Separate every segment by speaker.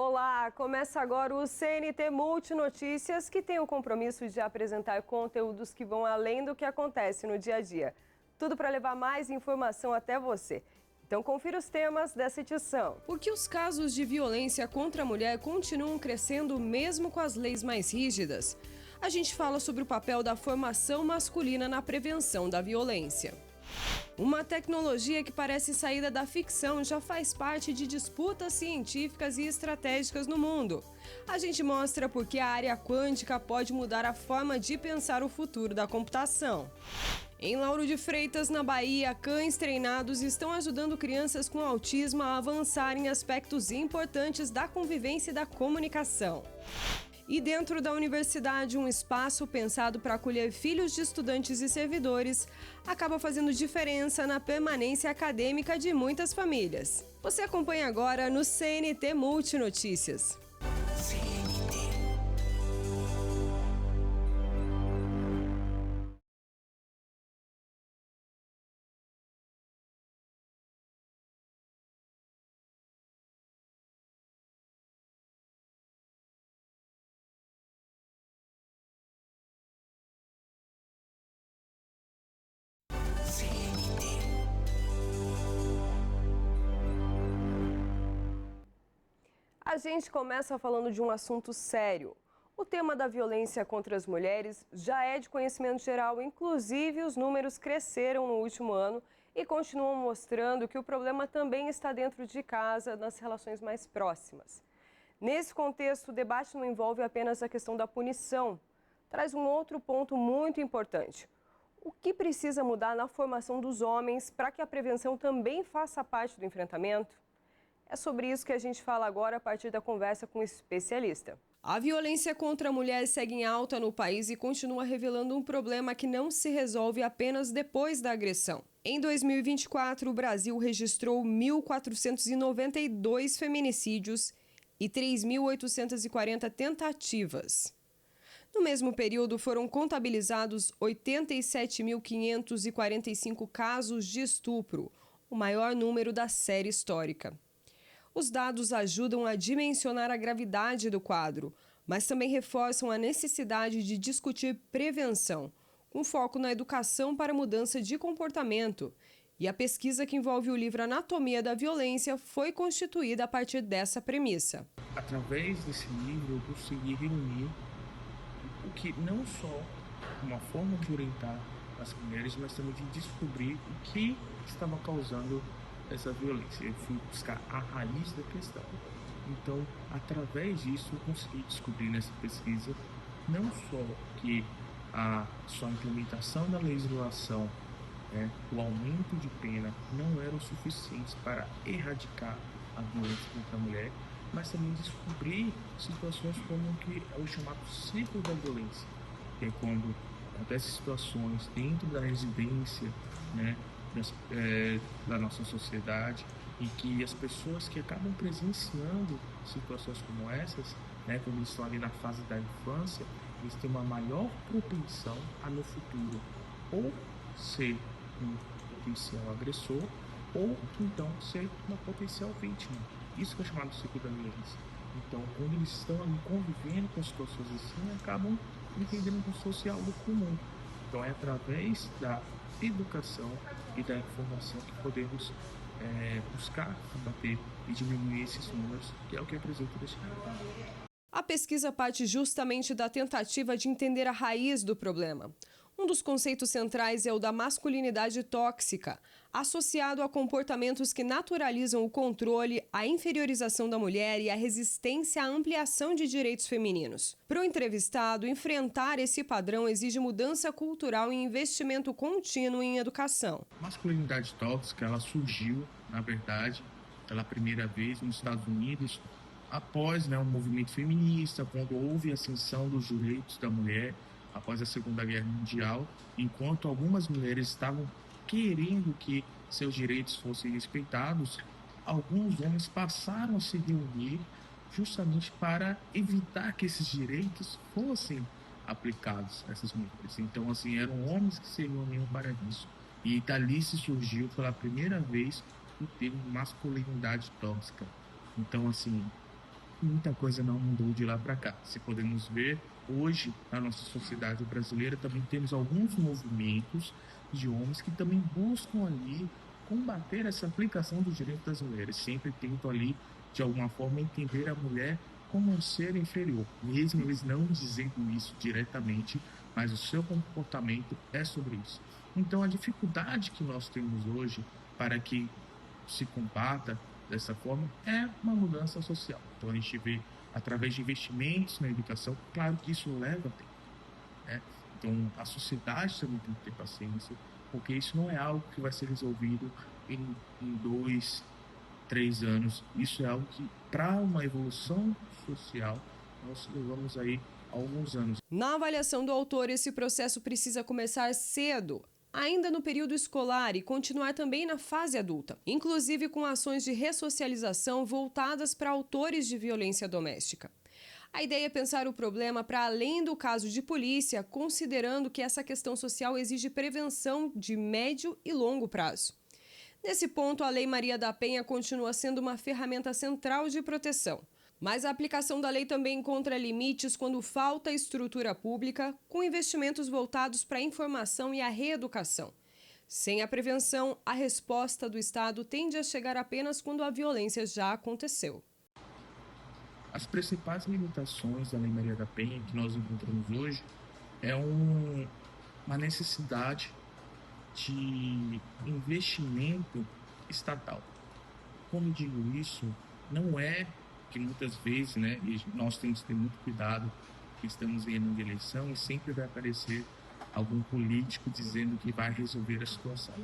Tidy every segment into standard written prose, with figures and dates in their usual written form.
Speaker 1: Olá, começa agora o CNT Multinotícias, que tem o compromisso de apresentar conteúdos que vão além do que acontece no dia a dia. Tudo para levar mais informação até você. Então confira os temas dessa edição.
Speaker 2: Por que os casos de violência contra a mulher continuam crescendo mesmo com as leis mais rígidas? A gente fala sobre o papel da formação masculina na prevenção da violência. Uma tecnologia que parece saída da ficção já faz parte de disputas científicas e estratégicas no mundo. A gente mostra por que a área quântica pode mudar a forma de pensar o futuro da computação. Em Lauro de Freitas, na Bahia, cães treinados estão ajudando crianças com autismo a avançar em aspectos importantes da convivência e da comunicação. E dentro da universidade, um espaço pensado para acolher filhos de estudantes e servidores acaba fazendo diferença na permanência acadêmica de muitas famílias. Você acompanha agora no CNT Multinotícias.
Speaker 1: A gente começa falando de um assunto sério. O tema da violência contra as mulheres já é de conhecimento geral, inclusive os números cresceram no último ano e continuam mostrando que o problema também está dentro de casa, nas relações mais próximas. Nesse contexto, o debate não envolve apenas a questão da punição, traz um outro ponto muito importante. O que precisa mudar na formação dos homens para que a prevenção também faça parte do enfrentamento? É sobre isso que a gente fala agora a partir da conversa com um especialista.
Speaker 2: A violência contra a mulher segue em alta no país e continua revelando um problema que não se resolve apenas depois da agressão. Em 2024, o Brasil registrou 1.492 feminicídios e 3.840 tentativas. No mesmo período, foram contabilizados 87.545 casos de estupro, o maior número da série histórica. Os dados ajudam a dimensionar a gravidade do quadro, mas também reforçam a necessidade de discutir prevenção, com foco na educação para mudança de comportamento. E a pesquisa que envolve o livro Anatomia da Violência foi constituída a partir dessa premissa.
Speaker 3: Através desse livro, eu consegui reunir o que não só uma forma de orientar as mulheres, mas também de descobrir o que estava causando essa violência. Eu fui buscar a raiz da questão. Então, através disso, eu consegui descobrir nessa pesquisa não só que a só implementação da legislação, o aumento de pena não eram suficientes para erradicar a violência contra a mulher, mas também descobrir situações como que é o chamado ciclo da violência, que é quando acontecem situações dentro da residência, da nossa sociedade, e que as pessoas que acabam presenciando situações como essas, quando eles estão ali na fase da infância, eles têm uma maior propensão a no futuro ou ser um potencial agressor ou então ser uma potencial vítima. Isso que é chamado de ciclo da violência. Então, quando eles estão ali convivendo com situações assim, acabam entendendo como se fosse algo comum. Então, é através da educação e da informação que podemos buscar combater e diminuir esses números, que é o que apresenta neste relatório.
Speaker 2: A pesquisa parte justamente da tentativa de entender a raiz do problema. Um dos conceitos centrais é o da masculinidade tóxica, associado a comportamentos que naturalizam o controle, a inferiorização da mulher e a resistência à ampliação de direitos femininos. Para o entrevistado, enfrentar esse padrão exige mudança cultural e investimento contínuo em educação.
Speaker 3: A masculinidade tóxica, ela surgiu, na verdade, pela primeira vez nos Estados Unidos, após um movimento feminista, quando houve a ascensão dos direitos da mulher, após a Segunda Guerra Mundial, enquanto algumas mulheres estavam querendo que seus direitos fossem respeitados, alguns homens passaram a se reunir justamente para evitar que esses direitos fossem aplicados a essas mulheres. Então, assim, eram homens que se reuniam para isso. E dali se surgiu pela primeira vez o termo masculinidade tóxica. Então, assim, muita coisa não mudou de lá para cá. Se podemos ver, hoje, na nossa sociedade brasileira, também temos alguns movimentos de homens que também buscam ali combater essa aplicação dos direitos das mulheres. Sempre tentam ali, de alguma forma, entender a mulher como um ser inferior, mesmo eles não dizendo isso diretamente, mas o seu comportamento é sobre isso. Então, a dificuldade que nós temos hoje para que se combata dessa forma é uma mudança social. Então, a gente vê, através de investimentos na educação, claro que isso leva tempo, né? Então, a sociedade também tem que ter paciência, porque isso não é algo que vai ser resolvido em 2, 3 anos. Isso é algo que, para uma evolução social, nós levamos aí alguns anos.
Speaker 2: Na avaliação do autor, esse processo precisa começar cedo, ainda no período escolar, e continuar também na fase adulta, inclusive com ações de ressocialização voltadas para autores de violência doméstica. A ideia é pensar o problema para além do caso de polícia, considerando que essa questão social exige prevenção de médio e longo prazo. Nesse ponto, a Lei Maria da Penha continua sendo uma ferramenta central de proteção. Mas a aplicação da lei também encontra limites quando falta estrutura pública, com investimentos voltados para a informação e a reeducação. Sem a prevenção, a resposta do Estado tende a chegar apenas quando a violência já aconteceu.
Speaker 3: As principais limitações da Lei Maria da Penha que nós encontramos hoje é uma necessidade de investimento estatal. Como digo isso, não é que muitas vezes, né, e nós temos que ter muito cuidado, que estamos em ano de eleição e sempre vai aparecer algum político dizendo que vai resolver a situação.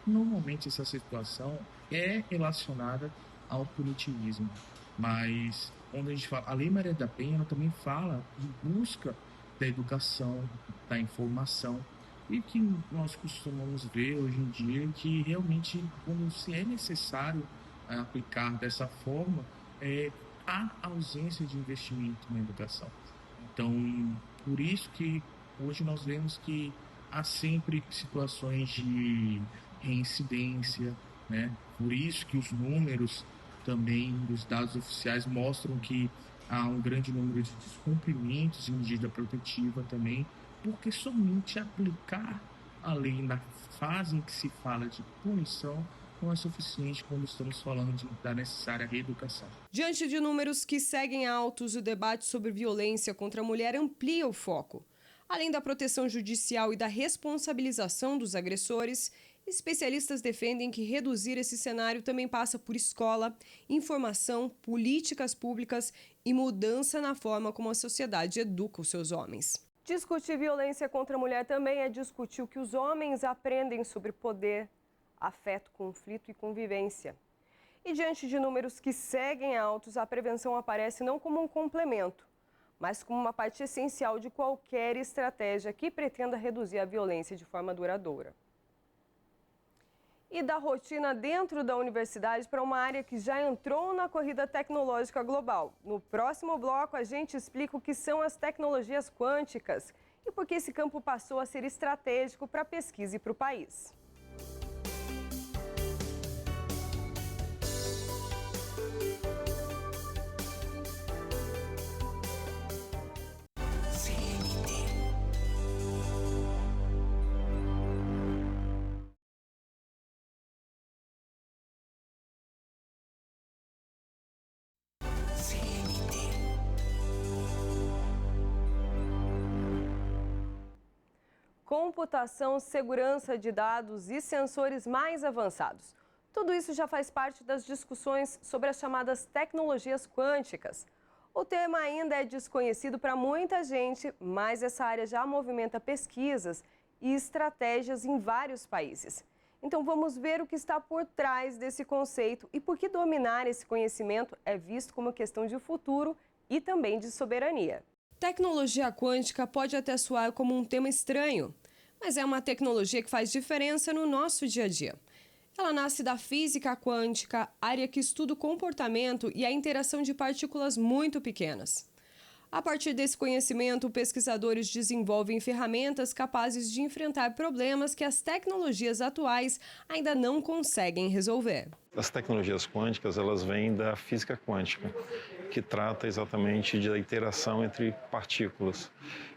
Speaker 3: Normalmente essa situação é relacionada ao punitivismo, mas quando a gente fala, a Lei Maria da Penha, ela também fala de busca da educação, da informação, e que nós costumamos ver hoje em dia que realmente, quando se é necessário aplicar dessa forma, há ausência de investimento na educação. Então, por isso que hoje nós vemos que há sempre situações de reincidência, né? Por isso que os números também dos dados oficiais mostram que há um grande número de descumprimentos de medida protetiva também, porque somente aplicar a lei na fase em que se fala de punição não é suficiente quando estamos falando da necessária reeducação.
Speaker 2: Diante de números que seguem altos, o debate sobre violência contra a mulher amplia o foco. Além da proteção judicial e da responsabilização dos agressores, especialistas defendem que reduzir esse cenário também passa por escola, informação, políticas públicas e mudança na forma como a sociedade educa os seus homens.
Speaker 1: Discutir violência contra a mulher também é discutir o que os homens aprendem sobre poder, afeto, conflito e convivência. E diante de números que seguem altos, a prevenção aparece não como um complemento, mas como uma parte essencial de qualquer estratégia que pretenda reduzir a violência de forma duradoura. E da rotina dentro da universidade para uma área que já entrou na corrida tecnológica global. No próximo bloco, a gente explica o que são as tecnologias quânticas e por que esse campo passou a ser estratégico para a pesquisa e para o país. Computação, segurança de dados e sensores mais avançados. Tudo isso já faz parte das discussões sobre as chamadas tecnologias quânticas. O tema ainda é desconhecido para muita gente, mas essa área já movimenta pesquisas e estratégias em vários países. Então vamos ver o que está por trás desse conceito e por que dominar esse conhecimento é visto como questão de futuro e também de soberania.
Speaker 2: Tecnologia quântica pode até soar como um tema estranho, mas é uma tecnologia que faz diferença no nosso dia a dia. Ela nasce da física quântica, área que estuda o comportamento e a interação de partículas muito pequenas. A partir desse conhecimento, pesquisadores desenvolvem ferramentas capazes de enfrentar problemas que as tecnologias atuais ainda não conseguem resolver.
Speaker 4: As tecnologias quânticas, elas vêm da física quântica. que trata exatamente da interação entre partículas.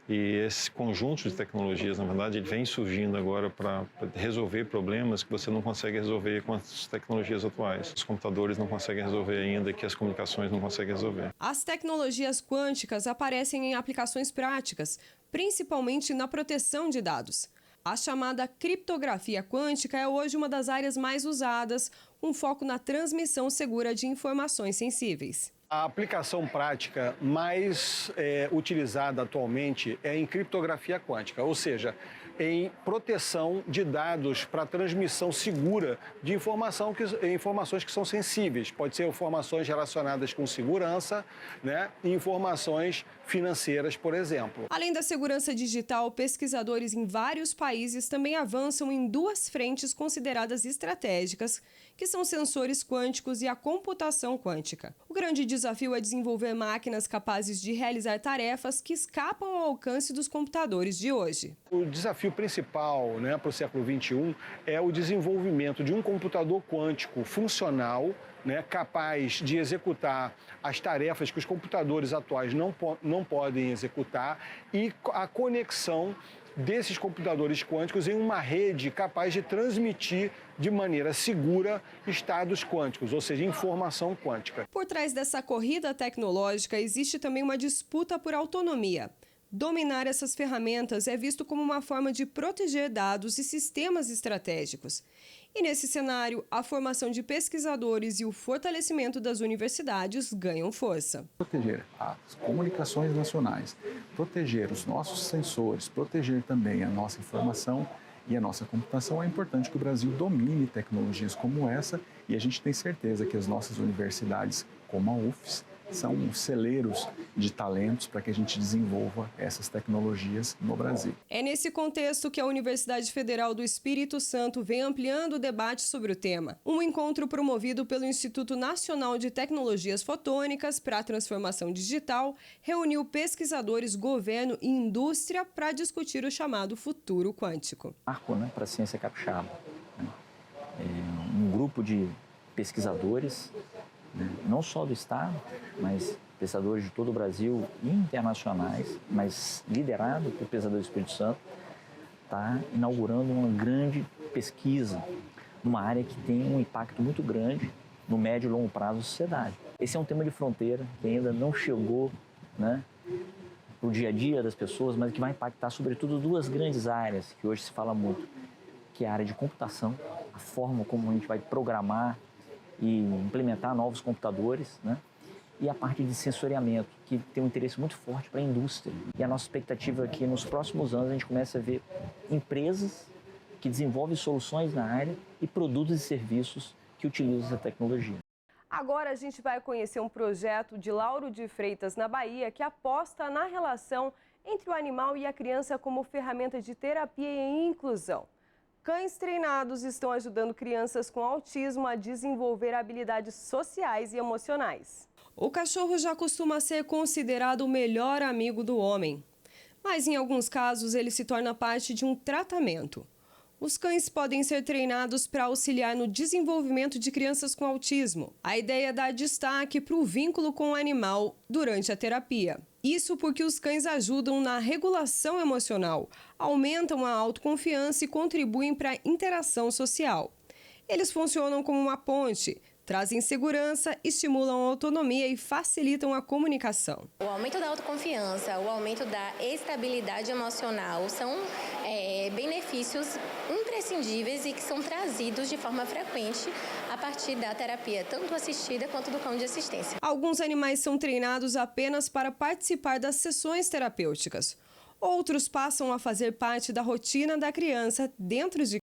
Speaker 4: E esse conjunto de tecnologias, na verdade, ele vem surgindo agora para resolver problemas que você não consegue resolver com as tecnologias atuais. Os computadores não conseguem resolver ainda, que as comunicações não conseguem resolver.
Speaker 2: As tecnologias quânticas aparecem em aplicações práticas, principalmente na proteção de dados. A chamada criptografia quântica é hoje uma das áreas mais usadas, com foco na transmissão segura de informações sensíveis.
Speaker 5: A aplicação prática mais utilizada atualmente é em criptografia quântica, ou seja, em proteção de dados para transmissão segura de informações que são sensíveis. Pode ser informações relacionadas com segurança, né, e informações financeiras, por exemplo.
Speaker 2: Além da segurança digital, pesquisadores em vários países também avançam em duas frentes consideradas estratégicas, que são sensores quânticos e a computação quântica. O grande desafio é desenvolver máquinas capazes de realizar tarefas que escapam ao alcance dos computadores de hoje.
Speaker 5: O desafio principal, né, para o século XXI é o desenvolvimento de um computador quântico funcional, né, capaz de executar as tarefas que os computadores atuais não podem executar, e a conexão desses computadores quânticos em uma rede capaz de transmitir de maneira segura estados quânticos, ou seja, informação quântica.
Speaker 2: Por trás dessa corrida tecnológica existe também uma disputa por autonomia. Dominar essas ferramentas é visto como uma forma de proteger dados e sistemas estratégicos. E nesse cenário, a formação de pesquisadores e o fortalecimento das universidades ganham força.
Speaker 6: Proteger as comunicações nacionais, proteger os nossos sensores, proteger também a nossa informação e a nossa computação, é importante que o Brasil domine tecnologias como essa, e a gente tem certeza que as nossas universidades, como a UFES, são celeiros de talentos para que a gente desenvolva essas tecnologias no Brasil.
Speaker 2: É nesse contexto que a Universidade Federal do Espírito Santo vem ampliando o debate sobre o tema. Um encontro promovido pelo Instituto Nacional de Tecnologias Fotônicas para a Transformação Digital reuniu pesquisadores, governo e indústria para discutir o chamado futuro quântico.
Speaker 7: Marco, né, para a ciência capixaba. Um grupo de pesquisadores, não só do Estado, mas pesquisadores de todo o Brasil e internacionais, mas liderado por pesquisadores do Espírito Santo, está inaugurando uma grande pesquisa numa área que tem um impacto muito grande no médio e longo prazo da sociedade. Esse é um tema de fronteira que ainda não chegou, né, para o dia a dia das pessoas, mas que vai impactar sobretudo duas grandes áreas que hoje se fala muito, que é a área de computação, a forma como a gente vai programar e implementar novos computadores, né? E a parte de sensoriamento, que tem um interesse muito forte para a indústria. E a nossa expectativa é que nos próximos anos a gente comece a ver empresas que desenvolvem soluções na área e produtos e serviços que utilizam essa tecnologia.
Speaker 1: Agora a gente vai conhecer um projeto de Lauro de Freitas, na Bahia, que aposta na relação entre o animal e a criança como ferramenta de terapia e inclusão. Cães treinados estão ajudando crianças com autismo a desenvolver habilidades sociais e emocionais.
Speaker 2: O cachorro já costuma ser considerado o melhor amigo do homem, mas em alguns casos ele se torna parte de um tratamento. Os cães podem ser treinados para auxiliar no desenvolvimento de crianças com autismo. A ideia é dar destaque para o vínculo com o animal durante a terapia. Isso porque os cães ajudam na regulação emocional, aumentam a autoconfiança e contribuem para a interação social. Eles funcionam como uma ponte, trazem segurança, estimulam a autonomia e facilitam a comunicação.
Speaker 8: O aumento da autoconfiança, o aumento da estabilidade emocional são benefícios imprescindíveis e que são trazidos de forma frequente a partir da terapia, tanto assistida quanto do cão de assistência.
Speaker 2: Alguns animais são treinados apenas para participar das sessões terapêuticas. Outros passam a fazer parte da rotina da criança dentro de